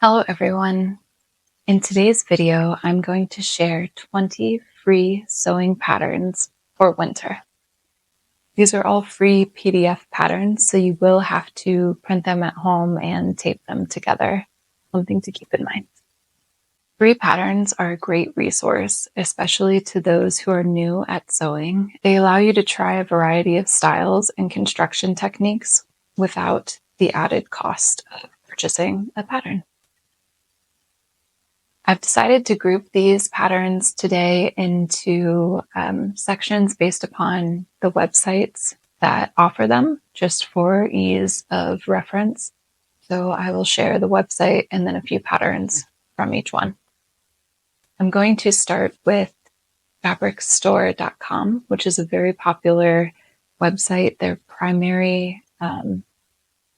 Hello everyone. In today's video, I'm going to share 20 free sewing patterns for winter. These are all free PDF patterns, so you will have to print them at home and tape them together. Something to keep in mind. Free patterns are a great resource, especially to those who are new at sewing. They allow you to try a variety of styles and construction techniques without the added cost of purchasing a pattern. I've decided to group these patterns today into sections based upon the websites that offer them, just for ease of reference. So I will share the website and then a few patterns from each one. I'm going to start with fabricstore.com, which is a very popular website. Their primary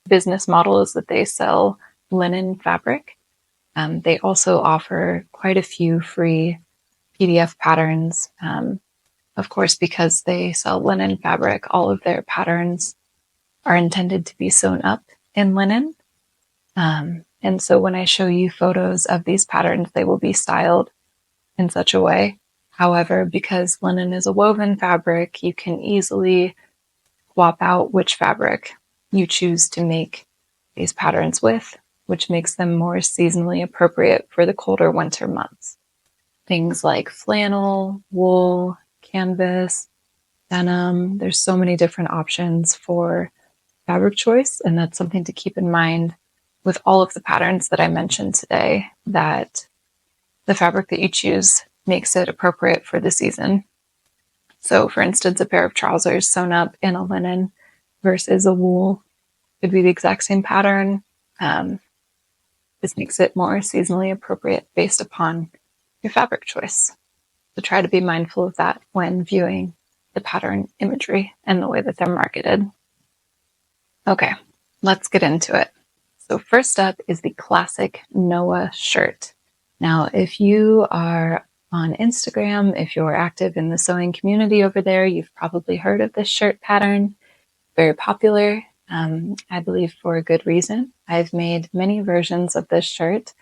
business model is that they sell linen fabric. They also offer quite a few free PDF patterns. Of course, because they sell linen fabric, all of their patterns are intended to be sewn up in linen. And so when I show you photos of these patterns, they will be styled in such a way. However, because linen is a woven fabric, you can easily swap out which fabric you choose to make these patterns with, which makes them more seasonally appropriate for the colder winter months. Things like flannel, wool, canvas, denim. There's so many different options for fabric choice, and that's something to keep in mind with all of the patterns that I mentioned today, that the fabric that you choose makes it appropriate for the season. So for instance, a pair of trousers sewn up in a linen versus a wool could be the exact same pattern. This makes it more seasonally appropriate based upon your fabric choice. So try to be mindful of that when viewing the pattern imagery and the way that they're marketed. Okay, let's get into it. So first up is the classic Noah shirt. Now, if you are on Instagram, if you're active in the sewing community over there, you've probably heard of this shirt pattern. Very popular. I believe for a good reason. I've made many versions of this shirt.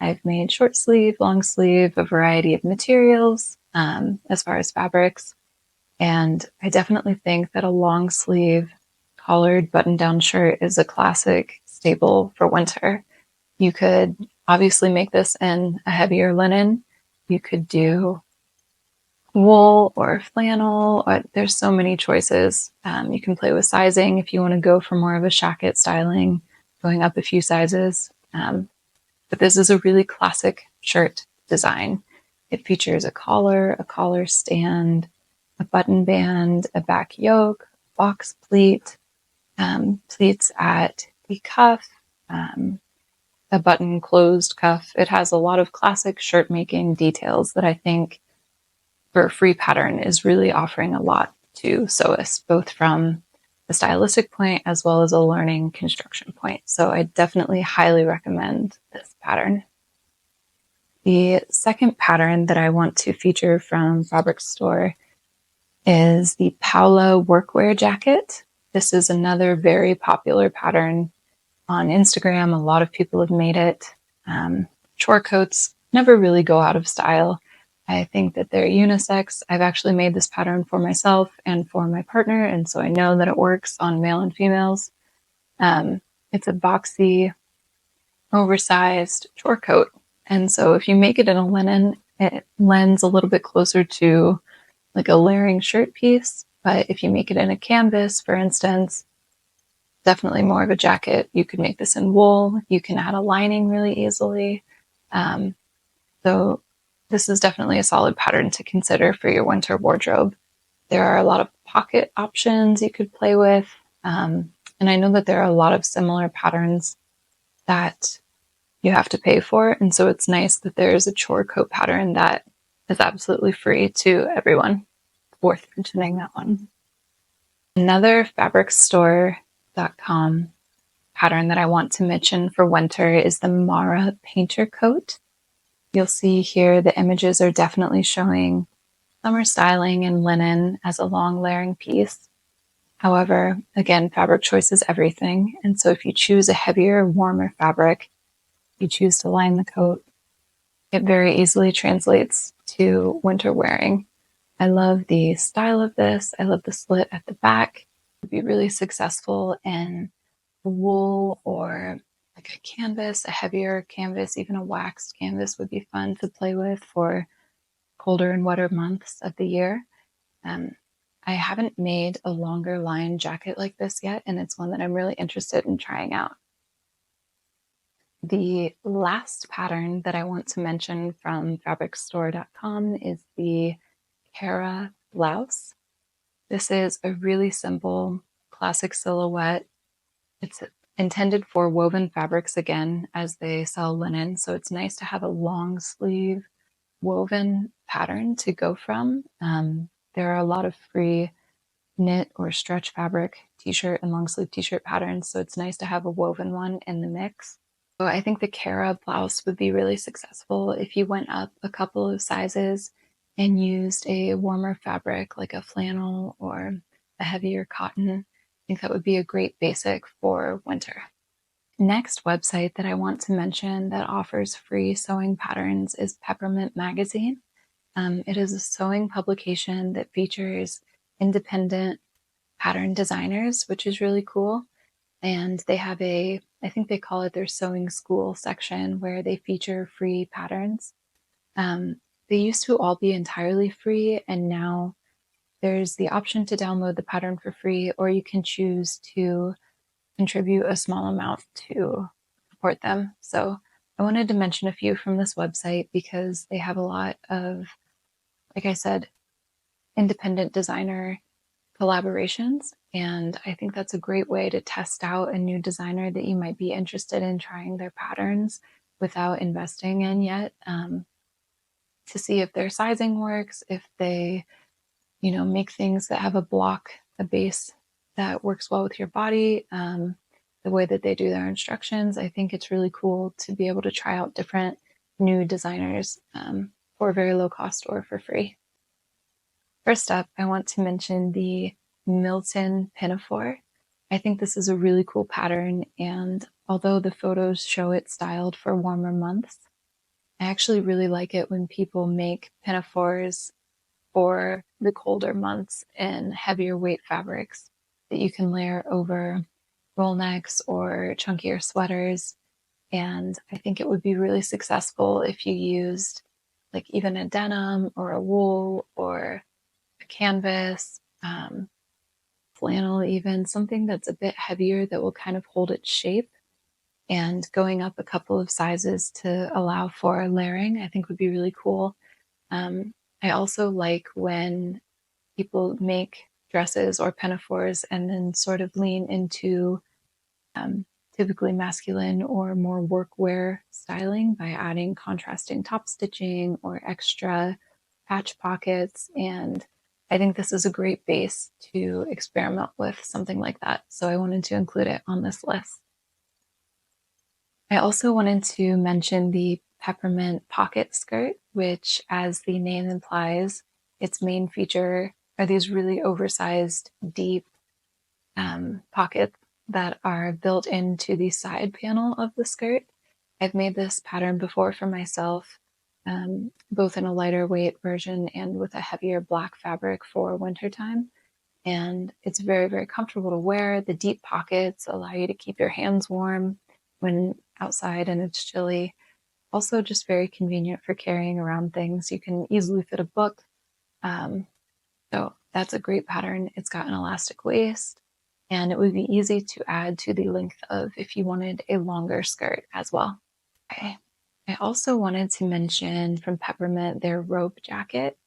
I've made short sleeve, long sleeve, a variety of materials as far as fabrics. And I definitely think that a long sleeve collared button-down shirt is a classic staple for winter. You could obviously make this in a heavier linen. You could do wool or flannel, or there's so many choices. You can play with sizing if you want to go for more of a shacket styling, going up a few sizes. But this is a really classic shirt design. It features a collar stand, a button band, a back yoke, box pleat, pleats at the cuff, a button closed cuff. It has a lot of classic shirt making details that I think for a free pattern is really offering a lot to sewists, both from a stylistic point as well as a learning construction point. So I definitely highly recommend this pattern. The second pattern that I want to feature from Fabric Store is the Paulo workwear jacket. This is another very popular pattern on Instagram. A lot of people have made it. Chore coats never really go out of style. I think that they're unisex. I've actually made this pattern for myself and for my partner, and so I know that it works on male and females. It's a boxy, oversized chore coat, and so if you make it in a linen, it lends a little bit closer to like a layering shirt piece. But if you make it in a canvas, for instance, definitely more of a jacket. You could make this in wool. You can add a lining really easily. So this is definitely a solid pattern to consider for your winter wardrobe. There are a lot of pocket options you could play with. And I know that there are a lot of similar patterns that you have to pay for. And so it's nice that there's a chore coat pattern that is absolutely free to everyone. Worth mentioning that one. Another fabricstore.com pattern that I want to mention for winter is the Mara painter coat. You'll see here the images are definitely showing summer styling in linen as a long layering piece. However, again, fabric choice is everything. And so if you choose a heavier, warmer fabric, you choose to line the coat, it very easily translates to winter wearing. I love the style of this. I love the slit at the back. It would be really successful in wool or like a canvas, a heavier canvas, even a waxed canvas would be fun to play with for colder and wetter months of the year. I haven't made a longer line jacket like this yet, and it's one that I'm really interested in trying out. The last pattern that I want to mention from fabricstore.com is the Cara Blouse. This is a really simple classic silhouette. It's intended for woven fabrics again, as they sell linen, so it's nice to have a long sleeve woven pattern to go from. There are a lot of free knit or stretch fabric t-shirt and long sleeve t-shirt patterns, so it's nice to have a woven one in the mix. So I think the Cara blouse would be really successful if you went up a couple of sizes and used a warmer fabric like a flannel or a heavier cotton. I think that would be a great basic for winter. Next website that I want to mention that offers free sewing patterns is Peppermint Magazine. It is a sewing publication that features independent pattern designers, which is really cool. And they have I think they call it their sewing school section, where they feature free patterns. They used to all be entirely free, and now there's the option to download the pattern for free, or you can choose to contribute a small amount to support them. So I wanted to mention a few from this website because they have a lot of, like I said, independent designer collaborations. And I think that's a great way to test out a new designer that you might be interested in trying their patterns without investing in yet, to see if their sizing works, if they, make things that have a base that works well with your body, the way that they do their instructions. I think it's really cool to be able to try out different new designers for a very low cost or for free. First up, I want to mention the Milton Pinor. I think this is a really cool pattern, and although the photos show it styled for warmer months, I actually really like it when people make pinafores for the colder months in heavier weight fabrics that you can layer over roll necks or chunkier sweaters. And I think it would be really successful if you used like even a denim or a wool or a canvas, flannel, even something that's a bit heavier that will kind of hold its shape. And going up a couple of sizes to allow for layering, I think would be really cool. I also like when people make dresses or pinafores and then sort of lean into typically masculine or more workwear styling by adding contrasting top stitching or extra patch pockets. And I think this is a great base to experiment with something like that. So I wanted to include it on this list. I also wanted to mention the Peppermint pocket skirt, which, as the name implies, its main feature are these really oversized, deep pockets that are built into the side panel of the skirt. I've made this pattern before for myself, both in a lighter weight version and with a heavier black fabric for wintertime. And it's very, very comfortable to wear. The deep pockets allow you to keep your hands warm when outside and it's chilly. Also just very convenient for carrying around things. You can easily fit a book. So that's a great pattern. It's got an elastic waist, and it would be easy to add to the length of if you wanted a longer skirt as well. Okay. I also wanted to mention from Peppermint their robe jacket.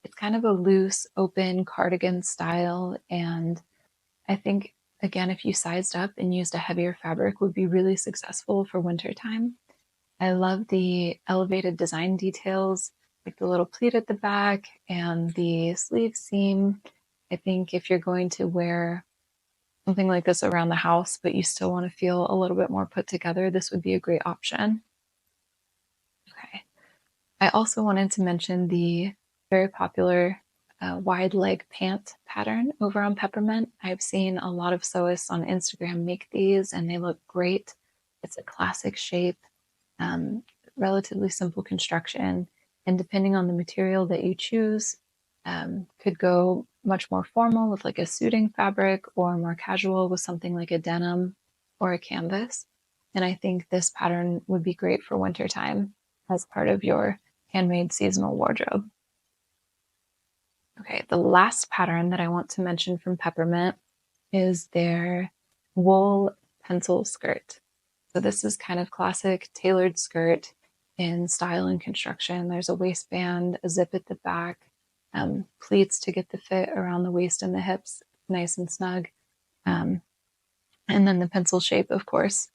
It's kind of a loose, open cardigan style, and I think, again, if you sized up and used a heavier fabric, would be really successful for wintertime. I love the elevated design details, like the little pleat at the back and the sleeve seam. I think if you're going to wear something like this around the house, but you still want to feel a little bit more put together, this would be a great option. Okay. I also wanted to mention the very popular wide leg pant pattern over on Peppermint. I've seen a lot of sewists on Instagram make these and they look great. It's a classic shape. um, relatively simple construction, and depending on the material that you choose, could go much more formal with like a suiting fabric or more casual with something like a denim or a canvas. And I think this pattern would be great for wintertime as part of your handmade seasonal wardrobe. Okay, the last pattern that I want to mention from Peppermint is their wool pencil skirt. So this is kind of classic tailored skirt in style and construction. There's a waistband, a zip at the back, pleats to get the fit around the waist and the hips, nice and snug, and then the pencil shape, of course.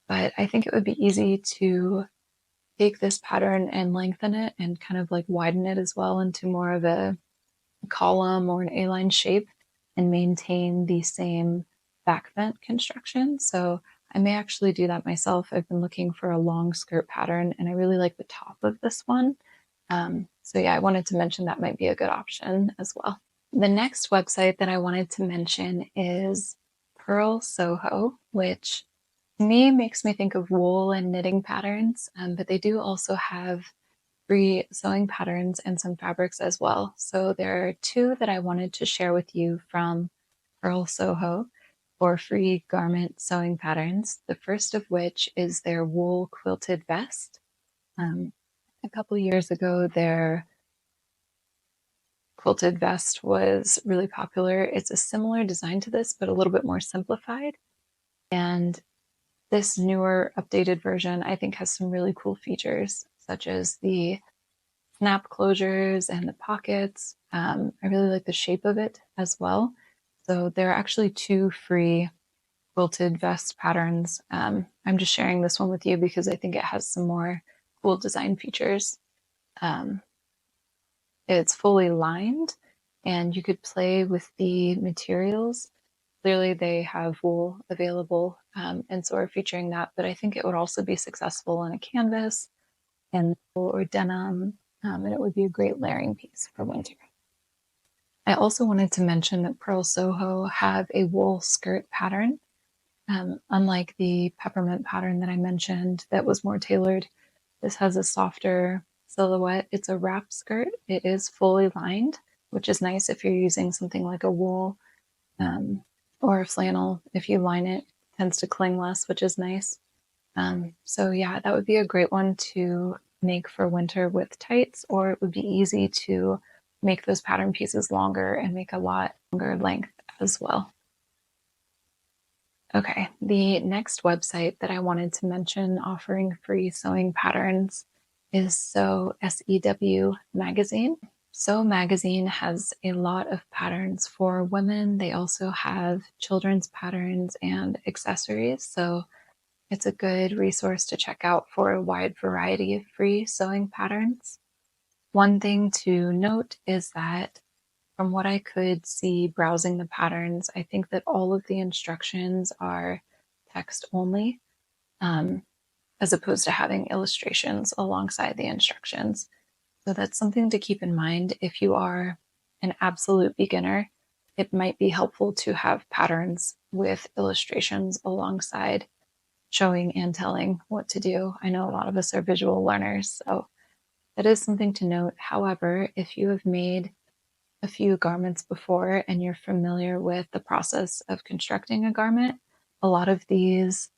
But I think it would be easy to take this pattern and lengthen it and kind of like widen it as well into more of a column or an A-line shape and maintain the same back vent construction. So I may actually do that myself. I've been looking for a long skirt pattern and I really like the top of this one. So yeah, I wanted to mention that might be a good option as well. The next website that I wanted to mention is Purl Soho, which to me makes me think of wool and knitting patterns, but they do also have free sewing patterns and some fabrics as well. So there are two that I wanted to share with you from Purl Soho for free garment sewing patterns. The first of which is their wool quilted vest. A couple years ago, their quilted vest was really popular. It's a similar design to this, but a little bit more simplified. And this newer, updated version, I think, has some really cool features, such as the snap closures and the pockets. I really like the shape of it as well. So there are actually two free quilted vest patterns. I'm just sharing this one with you because I think it has some more cool design features. It's fully lined and you could play with the materials. Clearly they have wool available, and so are featuring that, but I think it would also be successful in a canvas and or denim, and it would be a great layering piece for winter. I also wanted to mention that Purl Soho have a wool skirt pattern. Unlike the peppermint pattern that I mentioned that was more tailored, this has a softer silhouette. It's a wrap skirt. It is fully lined, which is nice if you're using something like a wool or a flannel. If you line it, it tends to cling less, which is nice. So yeah, that would be a great one to make for winter with tights, or it would be easy to make those pattern pieces longer and make a lot longer length as well. Okay, the next website that I wanted to mention offering free sewing patterns is SEW Magazine. Sew Magazine has a lot of patterns for women. They also have children's patterns and accessories, so it's a good resource to check out for a wide variety of free sewing patterns. One thing to note is that from what I could see browsing the patterns, I think that all of the instructions are text only, as opposed to having illustrations alongside the instructions. So that's something to keep in mind if you are an absolute beginner. It might be helpful to have patterns with illustrations alongside showing and telling what to do. I know a lot of us are visual learners, so that is something to note. However, if you have made a few garments before and you're familiar with the process of constructing a garment, a lot of these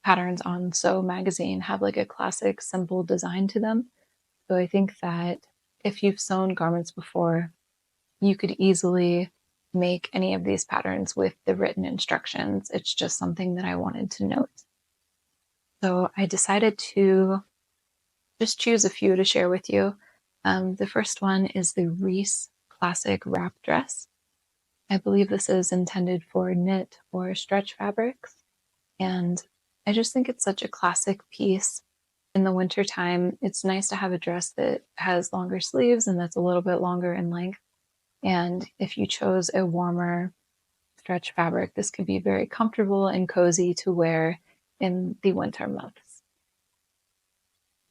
patterns on Sew Magazine have like a classic simple design to them. So I think that if you've sewn garments before, you could easily make any of these patterns with the written instructions. It's just something that I wanted to note. So I decided to just choose a few to share with you. The first one is the Reese Classic Wrap Dress. I believe this is intended for knit or stretch fabrics. And I just think it's such a classic piece. In the wintertime, it's nice to have a dress that has longer sleeves and that's a little bit longer in length. And if you chose a warmer stretch fabric, this could be very comfortable and cozy to wear in the winter months.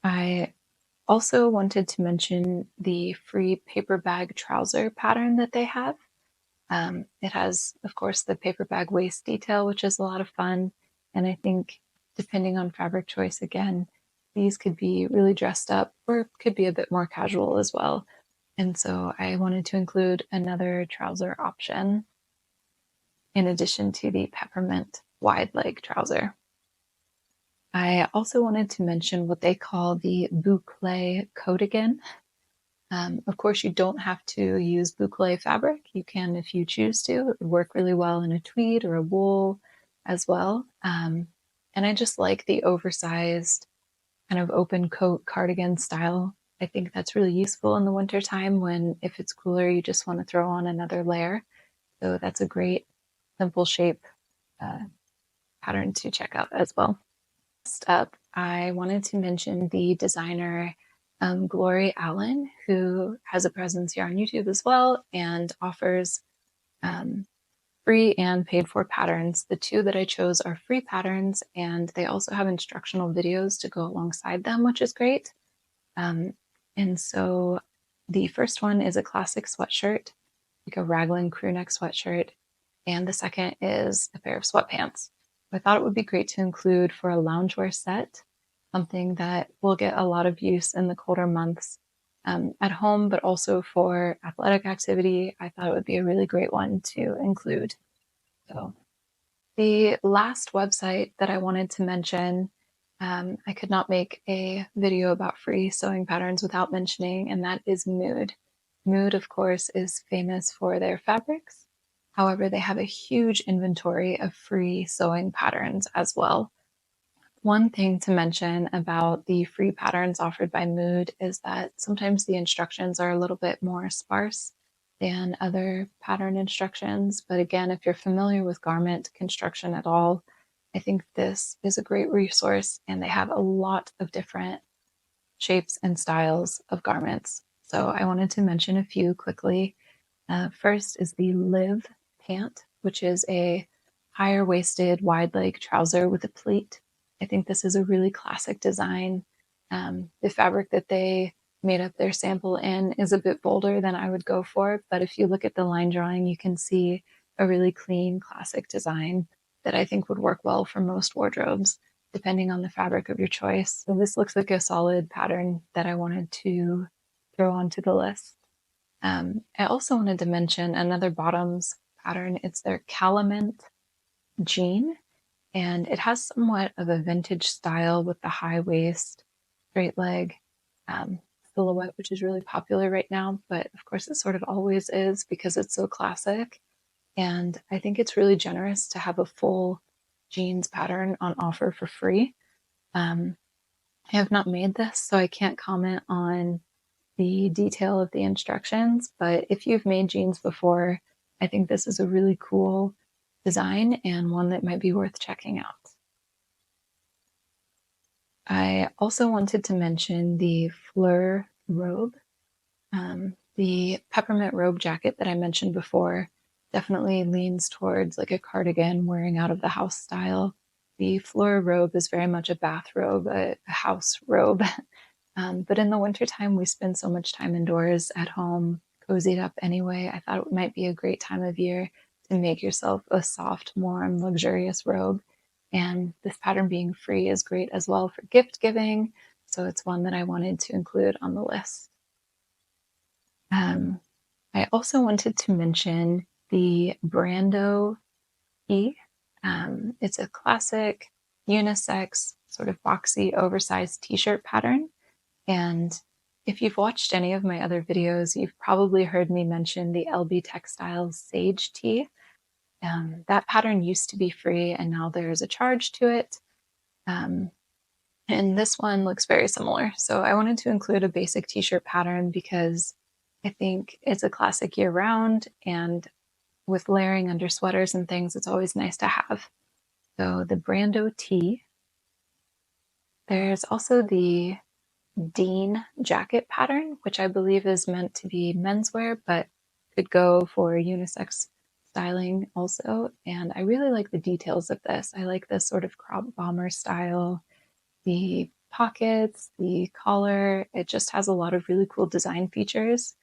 I also wanted to mention the free paper bag trouser pattern that they have. It has, of course, the paper bag waist detail, which is a lot of fun. And I think depending on fabric choice, again, these could be really dressed up or could be a bit more casual as well. And so I wanted to include another trouser option in addition to the peppermint wide leg trouser. I also wanted to mention what they call the boucle coat again. Of course, you don't have to use boucle fabric. You can if you choose to. It would work really well in a tweed or a wool as well. And I just like the oversized kind of open coat cardigan style. I think that's really useful in the wintertime when, if it's cooler, you just want to throw on another layer. So that's a great simple shape pattern to check out as well. Next up, I wanted to mention the designer Glory Allan, who has a presence here on YouTube as well and offers free and paid for patterns. The two that I chose are free patterns, and they also have instructional videos to go alongside them, which is great. And so the first one is a classic sweatshirt, like a raglan crew neck sweatshirt, and the second is a pair of sweatpants. I thought it would be great to include for a loungewear set, something that will get a lot of use in the colder months at home, but also for athletic activity. I thought it would be a really great one to include. So the last website that I wanted to mention, I could not make a video about free sewing patterns without mentioning, and that is Mood. Mood, of course, is famous for their fabrics. However, they have a huge inventory of free sewing patterns as well. One thing to mention about the free patterns offered by Mood is that sometimes the instructions are a little bit more sparse than other pattern instructions. But again, if you're familiar with garment construction at all, I think this is a great resource, and they have a lot of different shapes and styles of garments. So I wanted to mention a few quickly. First is the Live Pant, which is a higher waisted wide leg trouser with a pleat. I think this is a really classic design. The fabric that they made up their sample in is a bit bolder than I would go for, but if you look at the line drawing, you can see a really clean classic design that I think would work well for most wardrobes, depending on the fabric of your choice. So this looks like a solid pattern that I wanted to throw onto the list. I also wanted to mention another bottoms pattern. It's their Calamint Jean, and it has somewhat of a vintage style with the high waist, straight leg silhouette, which is really popular right now. But of course, it sort of always is because it's so classic. And I think it's really generous to have a full jeans pattern on offer for free. I have not made this, so I can't comment on the detail of the instructions, but if you've made jeans before, I think this is a really cool design and one that might be worth checking out. I also wanted to mention the Flur Robe. The peppermint robe jacket that I mentioned before definitely leans towards like a cardigan wearing out of the house style. The Flur Robe is very much a bathrobe, a house robe. But in the wintertime, we spend so much time indoors at home, cozied up anyway. I thought it might be a great time of year to make yourself a soft, warm, luxurious robe. And this pattern being free is great as well for gift giving. So it's one that I wanted to include on the list. I also wanted to mention the Brando T. It's a classic unisex, sort of boxy, oversized t-shirt pattern. And if you've watched any of my other videos, you've probably heard me mention the LB Textiles Sage Tee. That pattern used to be free, and now there's a charge to it. And this one looks very similar. So I wanted to include a basic t-shirt pattern because I think it's a classic year-round, and with layering under sweaters and things, it's always nice to have. So the Brando T. There's also the Dean jacket pattern, which I believe is meant to be menswear, but could go for unisex styling also. And I really like the details of this. I like this sort of crop bomber style, the pockets, the collar. It just has a lot of really cool design features.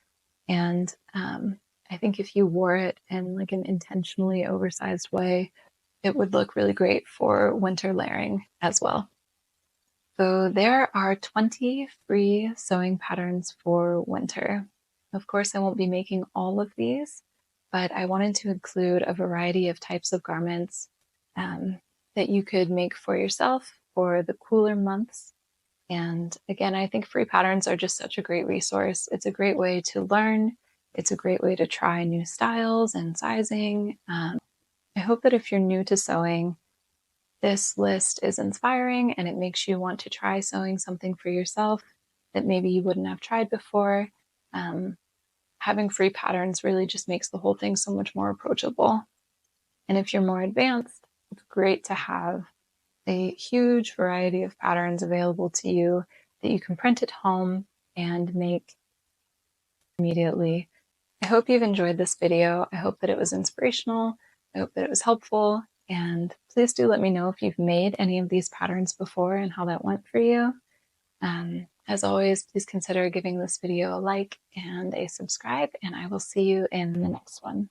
And I think if you wore it in like an intentionally oversized way, it would look really great for winter layering as well. So there are 20 free sewing patterns for winter. Of course, I won't be making all of these, but I wanted to include a variety of types of garments that you could make for yourself for the cooler months. And again, I think free patterns are just such a great resource. It's a great way to learn. It's a great way to try new styles and sizing. I hope that if you're new to sewing, this list is inspiring and it makes you want to try sewing something for yourself that maybe you wouldn't have tried before. Having free patterns really just makes the whole thing so much more approachable. And if you're more advanced, it's great to have a huge variety of patterns available to you that you can print at home and make immediately. I hope you've enjoyed this video. I hope that it was inspirational. I hope that it was helpful. And please do let me know if you've made any of these patterns before and how that went for you. As always, please consider giving this video a like and a subscribe, and I will see you in the next one.